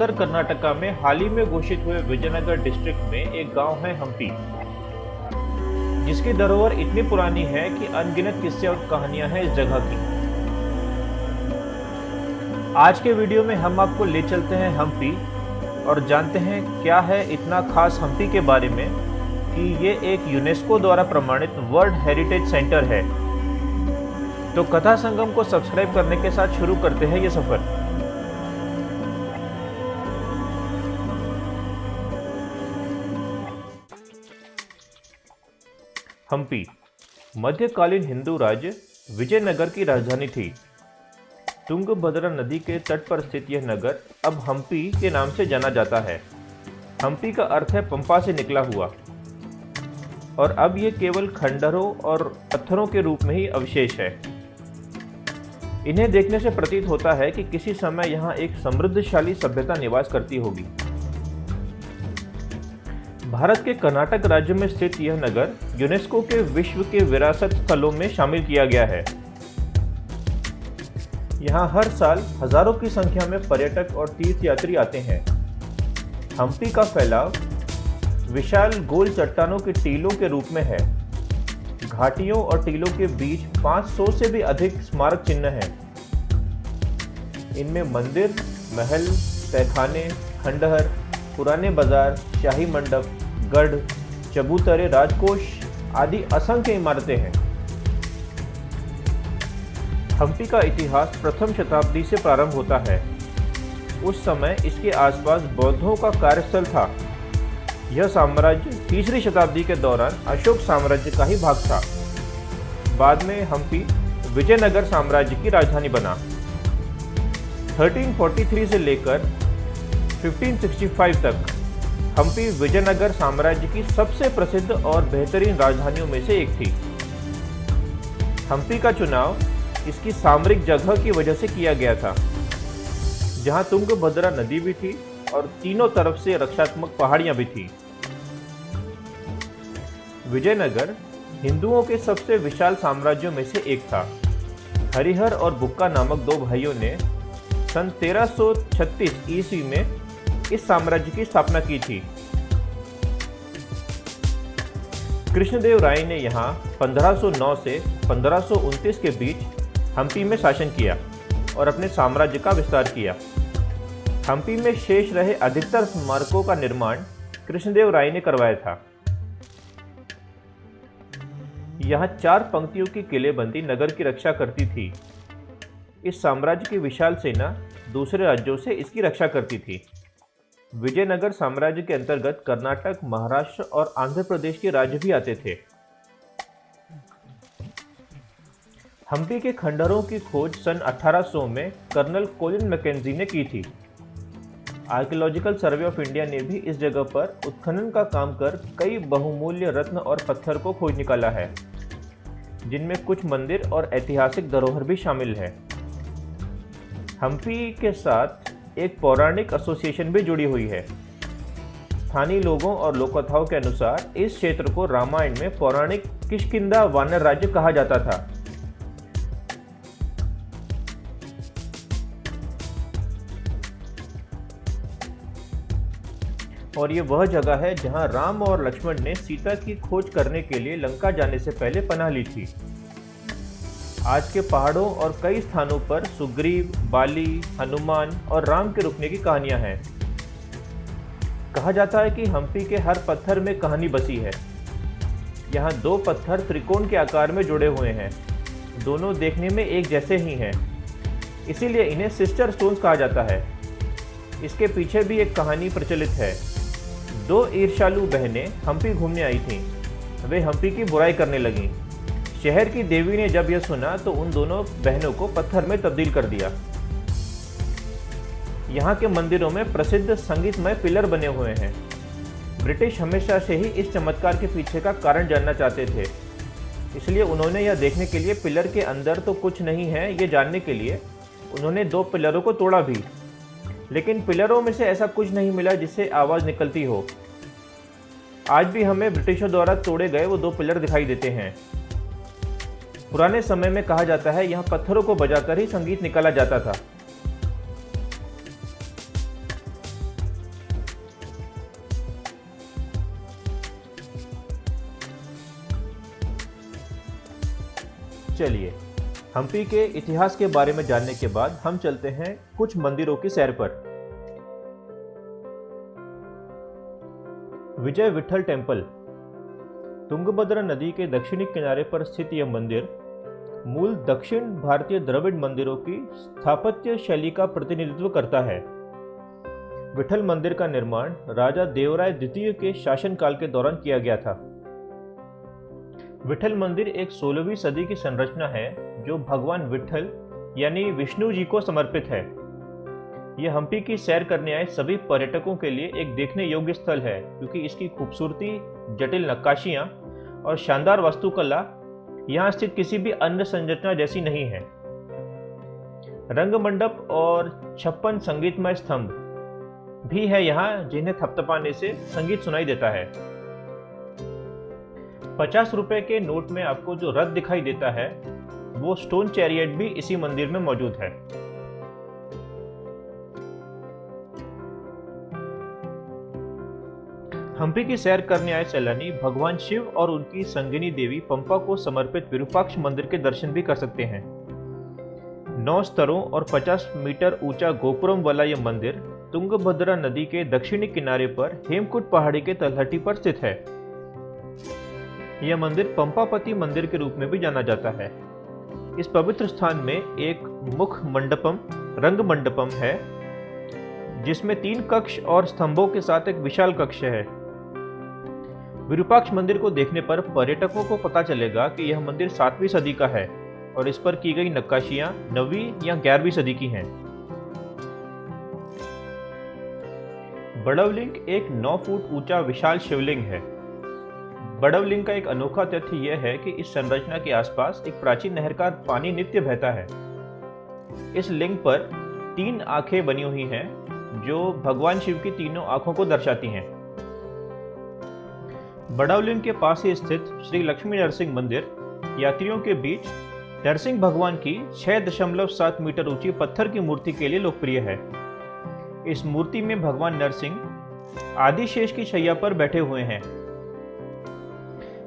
उत्तर कर्नाटका में हाल ही में घोषित हुए विजयनगर डिस्ट्रिक्ट में एक गांव है हम्पी, जिसकी धरोहर इतनी पुरानी है कि अनगिनत किस्से और कहानियां हैं इस जगह की। आज के वीडियो में हम आपको ले चलते हैं हम्पी और जानते हैं क्या है इतना खास हम्पी के बारे में कि ये एक यूनेस्को द्वारा प्रमाणित वर्ल्ड हेरिटेज सेंटर है। तो कथा संगम को सब्सक्राइब करने के साथ शुरू करते हैं ये सफर। हम्पी मध्यकालीन हिंदू राज्य विजयनगर की राजधानी थी। तुंगभद्रा नदी के तट पर स्थित यह नगर अब हम्पी के नाम से जाना जाता है। हम्पी का अर्थ है पंपा से निकला हुआ, और अब ये केवल खंडरों और पत्थरों के रूप में ही अवशेष है। इन्हें देखने से प्रतीत होता है कि किसी समय यहाँ एक समृद्धशाली सभ्यता निवास करती होगी। भारत के कर्नाटक राज्य में स्थित यह नगर यूनेस्को के विश्व के विरासत स्थलों में शामिल किया गया है। यहाँ हर साल हजारों की संख्या में पर्यटक और तीर्थयात्री आते हैं। हम्पी का फैलाव विशाल गोल चट्टानों के टीलों के रूप में है। घाटियों और टीलों के बीच 500 से भी अधिक स्मारक चिन्ह हैं। इनमें मंदिर, महल, तहखाने, खंडहर, पुराने बाजार, शाही मंडप, गढ़, चबूतरे, राजकोष आदि असंख्य इमारतें हैं। हम्पी का इतिहास प्रथम शताब्दी से प्रारंभ होता है। उस समय इसके आसपास बौद्धों का कार्यस्थल था। यह साम्राज्य तीसरी शताब्दी के दौरान अशोक साम्राज्य का ही भाग था। बाद में हम्पी विजयनगर साम्राज्य की राजधानी बना। 1343 से लेकर 1565 तक हम्पी विजयनगर साम्राज्य की सबसे प्रसिद्ध और बेहतरीन राजधानियों में से एक थी। हम्पी का चुनाव इसकी सामरिक जगह की वजह से किया गया था, जहां तुंगभद्रा नदी भी थी और तीनों तरफ से रक्षात्मक पहाड़ियां भी थी। विजयनगर हिंदुओं के सबसे विशाल साम्राज्यों में से एक था। हरिहर और बुक्का नामक दो भाइयों ने सन 1336 ईस्वी में इस साम्राज्य की स्थापना की थी। कृष्णदेव राय ने यहाँ 1509 से 1529 के बीच हम्पी में शासन किया और अपने साम्राज्य का विस्तार किया। हम्पी में शेष रहे अधिकतर स्मारकों का निर्माण कृष्णदेव राय ने करवाया था। यहाँ 4 पंक्तियों की किलेबंदी नगर की रक्षा करती थी। इस साम्राज्य की विशाल सेना दूसरे राज्यों से इसकी रक्षा करती थी। विजयनगर साम्राज्य के अंतर्गत कर्नाटक, महाराष्ट्र और आंध्र प्रदेश के राज्य भी आते थे। हम्पी के खंडहरों की खोज सन 1800 में कर्नल कोलिन मैकेंजी ने की थी। आर्कियोलॉजिकल सर्वे ऑफ इंडिया ने भी इस जगह पर उत्खनन का काम कर कई बहुमूल्य रत्न और पत्थर को खोज निकाला है, जिनमें कुछ मंदिर और ऐतिहासिक धरोहर भी शामिल है। हम्पी के साथ एक पौराणिक एसोसिएशन भी जुड़ी हुई है। स्थानीय लोगों और लोककथाओं के अनुसार इस क्षेत्र को रामायण में पौराणिक किष्किंधा वानर राज्य कहा जाता था। और ये वह जगह है जहां राम और लक्ष्मण ने सीता की खोज करने के लिए लंका जाने से पहले पनाह ली थी। आज के पहाड़ों और कई स्थानों पर सुग्रीव, बाली, हनुमान और राम के रुकने की कहानियां हैं। कहा जाता है कि हम्पी के हर पत्थर में कहानी बसी है। यहाँ 2 पत्थर त्रिकोण के आकार में जुड़े हुए हैं। दोनों देखने में एक जैसे ही हैं, इसीलिए इन्हें सिस्टर स्टोन्स कहा जाता है। इसके पीछे भी एक कहानी प्रचलित है। 2 ईर्ष्यालु बहनें हम्पी घूमने आई थीं। वे हम्पी की बुराई करने लगीं। शहर की देवी ने जब यह सुना तो उन दोनों बहनों को पत्थर में तब्दील कर दिया। यहाँ के मंदिरों में प्रसिद्ध संगीतमय पिलर बने हुए हैं। ब्रिटिश हमेशा से ही इस चमत्कार के पीछे का कारण जानना चाहते थे, इसलिए उन्होंने यह देखने के लिए पिलर के अंदर तो कुछ नहीं है ये जानने के लिए उन्होंने 2 पिलरों को तोड़ा भी, लेकिन पिलरों में से ऐसा कुछ नहीं मिला जिससे आवाज़ निकलती हो। आज भी हमें ब्रिटिशों द्वारा तोड़े गए वो 2 पिलर दिखाई देते हैं। पुराने समय में कहा जाता है यहाँ पत्थरों को बजाकर ही संगीत निकाला जाता था। चलिए हम्पी के इतिहास के बारे में जानने के बाद हम चलते हैं कुछ मंदिरों की सैर पर। विजय विठल टेम्पल तुंगभद्रा नदी के दक्षिणी किनारे पर स्थित यह मंदिर मूल दक्षिण भारतीय द्रविड़ मंदिरों की स्थापत्य शैली का प्रतिनिधित्व करता है। विठल मंदिर का निर्माण राजा देवराय द्वितीय के शासनकाल के दौरान किया गया था। विठल मंदिर एक 16वीं सदी की संरचना है जो भगवान विठल यानी विष्णु जी को समर्पित है। यह हम्पी की सैर करने आए सभी पर्यटकों के लिए एक देखने योग्य स्थल है क्योंकि इसकी खूबसूरती, जटिल नक्काशियां और शानदार वास्तुकला यहाँ स्थित किसी भी अन्य संरचना जैसी नहीं है। रंग मंडप और 56 संगीतमय स्तंभ भी है यहाँ जिन्हें थपथपाने से संगीत सुनाई देता है। 50 रुपए के नोट में आपको जो रथ दिखाई देता है वो स्टोन चैरियट भी इसी मंदिर में मौजूद है। हम्पी की सैर करने आए सैलानी भगवान शिव और उनकी संगिनी देवी पंपा को समर्पित विरूपाक्ष मंदिर के दर्शन भी कर सकते हैं। 9 स्तरों और 50 मीटर ऊंचा गोपुरम वाला यह मंदिर तुंगभद्रा नदी के दक्षिणी किनारे पर हेमकुट पहाड़ी के तलहटी पर स्थित है। यह मंदिर पंपापति मंदिर के रूप में भी जाना जाता है। इस पवित्र स्थान में एक मुख मंडपम रंग मंडपम है जिसमें 3 कक्ष और स्तंभों के साथ एक विशाल कक्ष है। विरूपाक्ष मंदिर को देखने पर पर्यटकों को पता चलेगा कि यह मंदिर 7वीं सदी का है और इस पर की गई नक्काशियां 9वीं या 11वीं सदी की हैं। बड़वलिंग एक 9 फुट ऊंचा विशाल शिवलिंग है। बड़वलिंग का एक अनोखा तथ्य यह है कि इस संरचना के आसपास एक प्राचीन नहर का पानी नित्य बहता है। इस लिंग पर 3 आंखें बनी हुई हैं जो भगवान शिव की तीनों आंखों को दर्शाती हैं। बड़वलिंग के पास ही स्थित श्री लक्ष्मी नरसिंह मंदिर यात्रियों के बीच नरसिंह भगवान की 6.7 मीटर ऊंची पत्थर की मूर्ति के लिए लोकप्रिय है। इस मूर्ति में भगवान नरसिंह आदिशेष की शैया पर बैठे हुए हैं।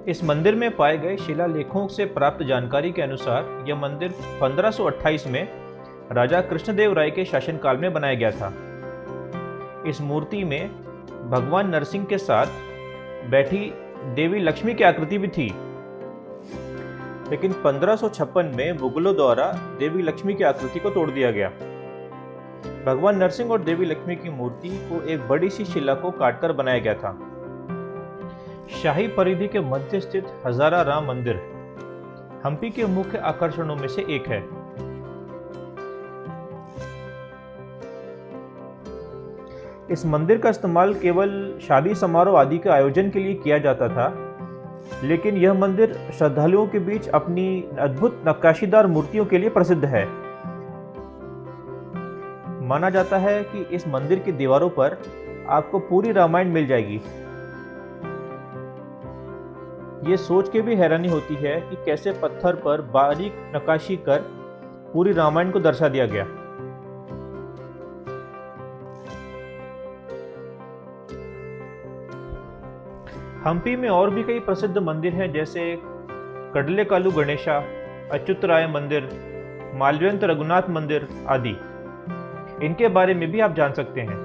इस मंदिर में पाए गए शिलालेखों से प्राप्त जानकारी के अनुसार यह मंदिर 1528 में राजा कृष्णदेव राय के शासनकाल में बनाया गया था। इस मूर्ति में भगवान नरसिंह के साथ बैठी देवी लक्ष्मी की आकृति भी थी, लेकिन 1556 में मुगलों द्वारा देवी लक्ष्मी की आकृति को तोड़ दिया गया। भगवान नरसिंह और देवी लक्ष्मी की मूर्ति को एक बड़ी सी शिला को काटकर बनाया गया था। शाही परिधि के मध्य स्थित हजारा राम मंदिर हम्पी के मुख्य आकर्षणों में से एक है। इस मंदिर का इस्तेमाल केवल शादी समारोह आदि के आयोजन के लिए किया जाता था, लेकिन यह मंदिर श्रद्धालुओं के बीच अपनी अद्भुत नक्काशीदार मूर्तियों के लिए प्रसिद्ध है। माना जाता है कि इस मंदिर की दीवारों पर आपको पूरी रामायण मिल जाएगी। ये सोच के भी हैरानी होती है कि कैसे पत्थर पर बारीक नक्काशी कर पूरी रामायण को दर्शा दिया गया। हम्पी में और भी कई प्रसिद्ध मंदिर हैं जैसे कडलेकालु गणेशा, अच्युतराय मंदिर, मालवंत रघुनाथ मंदिर आदि। इनके बारे में भी आप जान सकते हैं।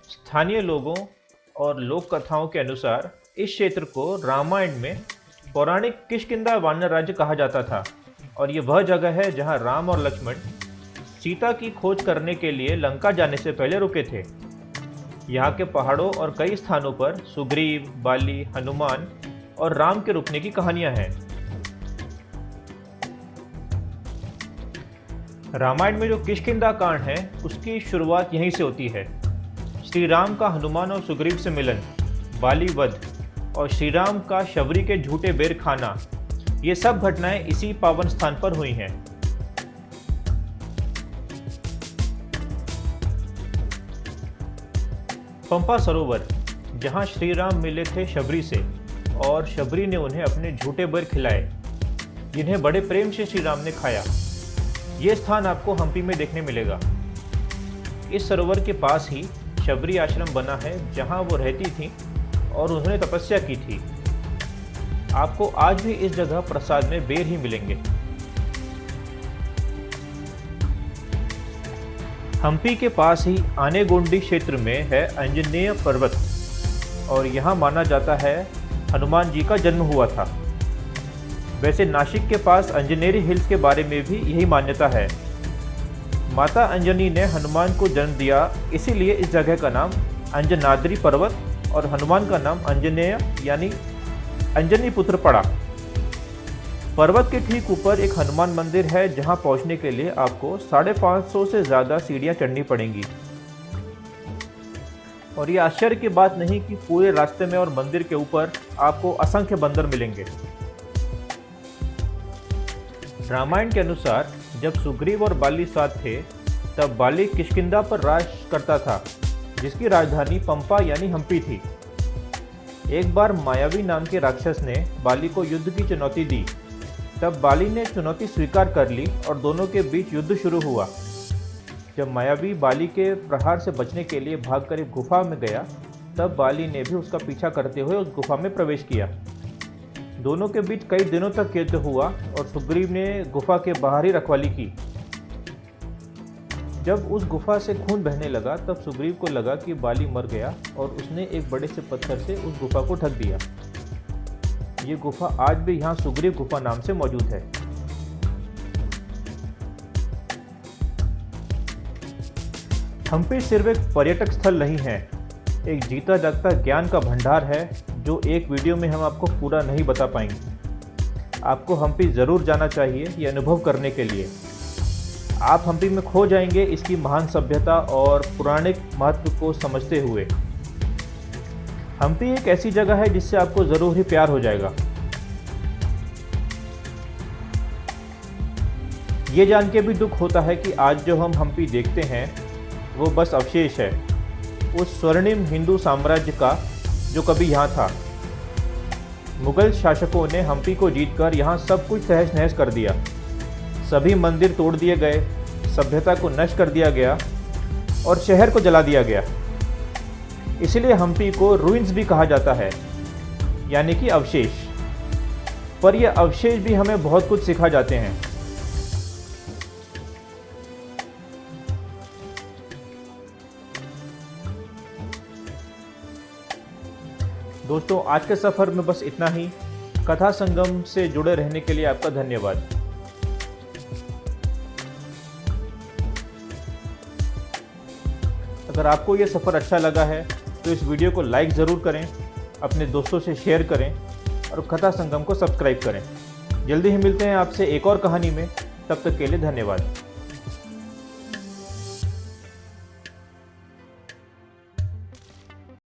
स्थानीय लोगों और लोक कथाओं के अनुसार इस क्षेत्र को रामायण में पौराणिक किष्किंधा वानर राज्य कहा जाता था और ये वह जगह है जहां राम और लक्ष्मण सीता की खोज करने के लिए लंका जाने से पहले रुके थे। यहाँ के पहाड़ों और कई स्थानों पर सुग्रीव, बाली, हनुमान और राम के रुकने की कहानियां हैं। रामायण में जो किष्किंधा कांड है उसकी शुरुआत यहीं से होती है। श्री राम का हनुमान और सुग्रीव से मिलन, बाली वध और श्री राम का शबरी के झूठे बेर खाना, ये सब घटनाएं इसी पावन स्थान पर हुई हैं। पंपा सरोवर, जहां श्री राम मिले थे शबरी से और शबरी ने उन्हें अपने झूठे बेर खिलाए, जिन्हें बड़े प्रेम से श्री राम ने खाया। ये स्थान आपको हम्पी में देखने मिलेगा। इस सरोवर के पास ही शबरी आश्रम बना है जहां वो रहती थीं और उन्होंने तपस्या की थी। आपको आज भी इस जगह प्रसाद में बेर ही मिलेंगे। हम्पी के पास ही आनेगोंडी क्षेत्र में है अंजनेय पर्वत और यहाँ माना जाता है हनुमान जी का जन्म हुआ था। वैसे नासिक के पास अंजनेरी हिल्स के बारे में भी यही मान्यता है। माता अंजनी ने हनुमान को जन्म दिया, इसीलिए इस जगह का नाम अंजनाद्री पर्वत और हनुमान का नाम अंजनेय यानी अंजनी पुत्र पड़ा। पर्वत के ठीक ऊपर एक हनुमान मंदिर है जहां पहुंचने के लिए आपको 550 से ज़्यादा सीढ़ियां चढ़नी पड़ेंगी। और ये आश्चर्य की बात नहीं कि पूरे रास्ते में और मंदिर के ऊपर आपको असंख्य बंदर मिलेंगे। रामायण के अनुसार जब सुग्रीव और बाली साथ थे तब बाली किष्किंधा पर राज करता था, जिसकी राजधानी पंपा यानी हम्पी थी। एक बार मायावी नाम के राक्षस ने बाली को युद्ध की चुनौती दी। तब बाली ने चुनौती स्वीकार कर ली और दोनों के बीच युद्ध शुरू हुआ। जब मायावी बाली के प्रहार से बचने के लिए भागकर एक गुफा में गया, तब बाली ने भी उसका पीछा करते हुए उस गुफा में प्रवेश किया। दोनों के बीच कई दिनों तक युद्ध हुआ और सुग्रीव ने गुफा के बाहर ही रखवाली की। जब उस गुफा से खून बहने लगा तब सुग्रीव को लगा कि बाली मर गया और उसने एक बड़े से पत्थर से उस गुफा को ढक दिया। ये गुफा आज भी यहाँ सुग्रीव गुफा नाम से मौजूद है। हम्पी सिर्फ एक पर्यटक स्थल नहीं है, एक जीता जागता ज्ञान का भंडार है जो एक वीडियो में हम आपको पूरा नहीं बता पाएंगे। आपको हम्पी ज़रूर जाना चाहिए ये अनुभव करने के लिए। आप हम्पी में खो जाएंगे इसकी महान सभ्यता और पौराणिक महत्व को समझते हुए। हम्पी एक ऐसी जगह है जिससे आपको ज़रूर ही प्यार हो जाएगा। ये जान के भी दुख होता है कि आज जो हम हम्पी देखते हैं वो बस अवशेष है उस स्वर्णिम हिंदू साम्राज्य का जो कभी यहाँ था। मुगल शासकों ने हम्पी को जीतकर यहाँ सब कुछ तहस नहस कर दिया। सभी मंदिर तोड़ दिए गए, सभ्यता को नष्ट कर दिया गया और शहर को जला दिया गया। इसलिए हम्पी को रूइंस भी कहा जाता है, यानी कि अवशेष। पर ये अवशेष भी हमें बहुत कुछ सिखा जाते हैं। दोस्तों, आज के सफ़र में बस इतना ही। कथा संगम से जुड़े रहने के लिए आपका धन्यवाद। अगर आपको ये सफ़र अच्छा लगा है तो इस वीडियो को लाइक ज़रूर करें, अपने दोस्तों से शेयर करें और कथा संगम को सब्सक्राइब करें। जल्दी ही मिलते हैं आपसे एक और कहानी में। तब तक के लिए धन्यवाद।